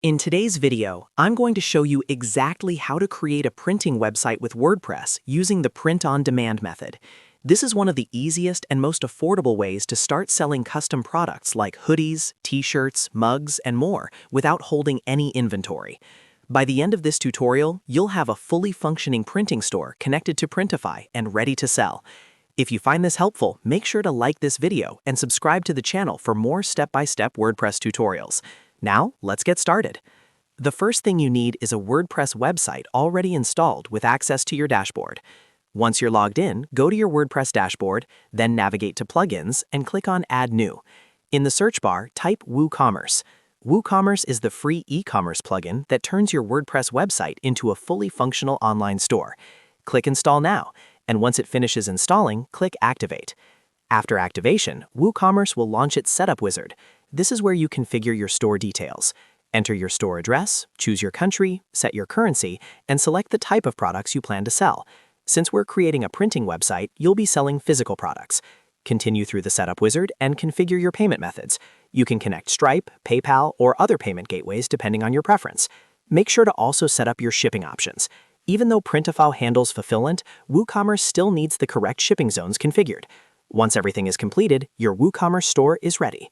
In today's video, I'm going to show you exactly how to create a printing website with WordPress using the print-on-demand method. This is one of the easiest and most affordable ways to start selling custom products like hoodies, t-shirts, mugs, and more without holding any inventory. By the end of this tutorial, you'll have a fully functioning printing store connected to Printify and ready to sell. If you find this helpful, make sure to like this video and subscribe to the channel for more step-by-step WordPress tutorials. Now, let's get started. The first thing you need is a WordPress website already installed with access to your dashboard. Once you're logged in, go to your WordPress dashboard, then navigate to Plugins and click on Add New. In the search bar, type WooCommerce. WooCommerce is the free e-commerce plugin that turns your WordPress website into a fully functional online store. Click Install Now, and once it finishes installing, click Activate. After activation, WooCommerce will launch its setup wizard. This is where you configure your store details. Enter your store address, choose your country, set your currency, and select the type of products you plan to sell. Since we're creating a printing website, you'll be selling physical products. Continue through the setup wizard and configure your payment methods. You can connect Stripe, PayPal, or other payment gateways depending on your preference. Make sure to also set up your shipping options. Even though Printify handles fulfillment, WooCommerce still needs the correct shipping zones configured. Once everything is completed, your WooCommerce store is ready.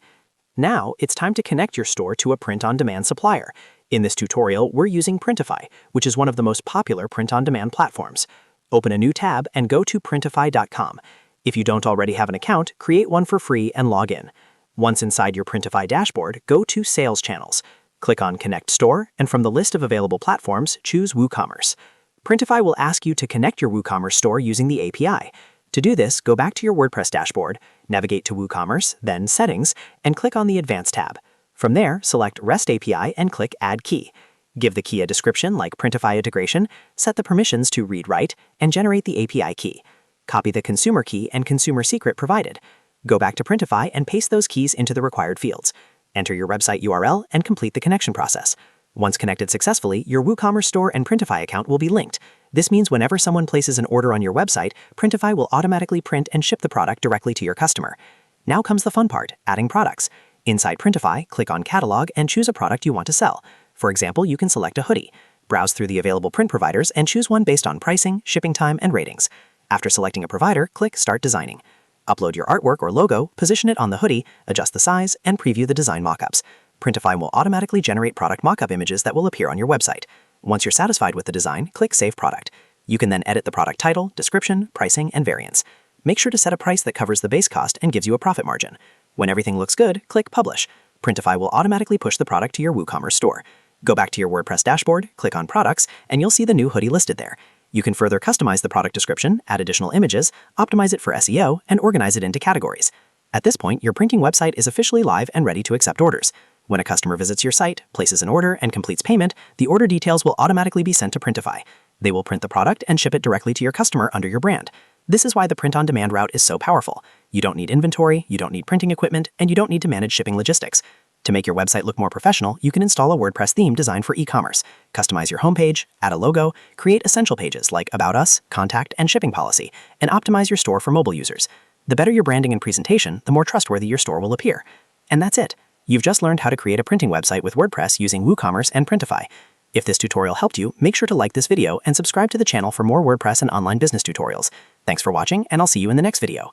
Now, it's time to connect your store to a print-on-demand supplier. In this tutorial, we're using Printify, which is one of the most popular print-on-demand platforms. Open a new tab and go to printify.com. If you don't already have an account, create one for free and log in. Once inside your Printify dashboard, go to Sales Channels. Click on Connect Store, and from the list of available platforms, choose WooCommerce. Printify will ask you to connect your WooCommerce store using the API. To do this, go back to your WordPress dashboard, navigate to WooCommerce, then Settings, and click on the Advanced tab. From there, select REST API and click Add Key. Give the key a description like Printify integration, set the permissions to read-write, and generate the API key. Copy the consumer key and consumer secret provided. Go back to Printify and paste those keys into the required fields. Enter your website URL and complete the connection process. Once connected successfully, your WooCommerce store and Printify account will be linked. This means whenever someone places an order on your website, Printify will automatically print and ship the product directly to your customer. Now comes the fun part, adding products. Inside Printify, click on Catalog and choose a product you want to sell. For example, you can select a hoodie. Browse through the available print providers and choose one based on pricing, shipping time, and ratings. After selecting a provider, click Start Designing. Upload your artwork or logo, position it on the hoodie, adjust the size, and preview the design mockups. Printify will automatically generate product mockup images that will appear on your website. Once you're satisfied with the design, click Save Product. You can then edit the product title, description, pricing, and variants. Make sure to set a price that covers the base cost and gives you a profit margin. When everything looks good, click Publish. Printify will automatically push the product to your WooCommerce store. Go back to your WordPress dashboard, click on Products, and you'll see the new hoodie listed there. You can further customize the product description, add additional images, optimize it for SEO, and organize it into categories. At this point, your printing website is officially live and ready to accept orders. When a customer visits your site, places an order, and completes payment, the order details will automatically be sent to Printify. They will print the product and ship it directly to your customer under your brand. This is why the print-on-demand route is so powerful. You don't need inventory, you don't need printing equipment, and you don't need to manage shipping logistics. To make your website look more professional, you can install a WordPress theme designed for e-commerce, customize your homepage, add a logo, create essential pages like About Us, Contact, and Shipping Policy, and optimize your store for mobile users. The better your branding and presentation, the more trustworthy your store will appear. And that's it. You've just learned how to create a printing website with WordPress using WooCommerce and Printify. If this tutorial helped you, make sure to like this video and subscribe to the channel for more WordPress and online business tutorials. Thanks for watching, and I'll see you in the next video.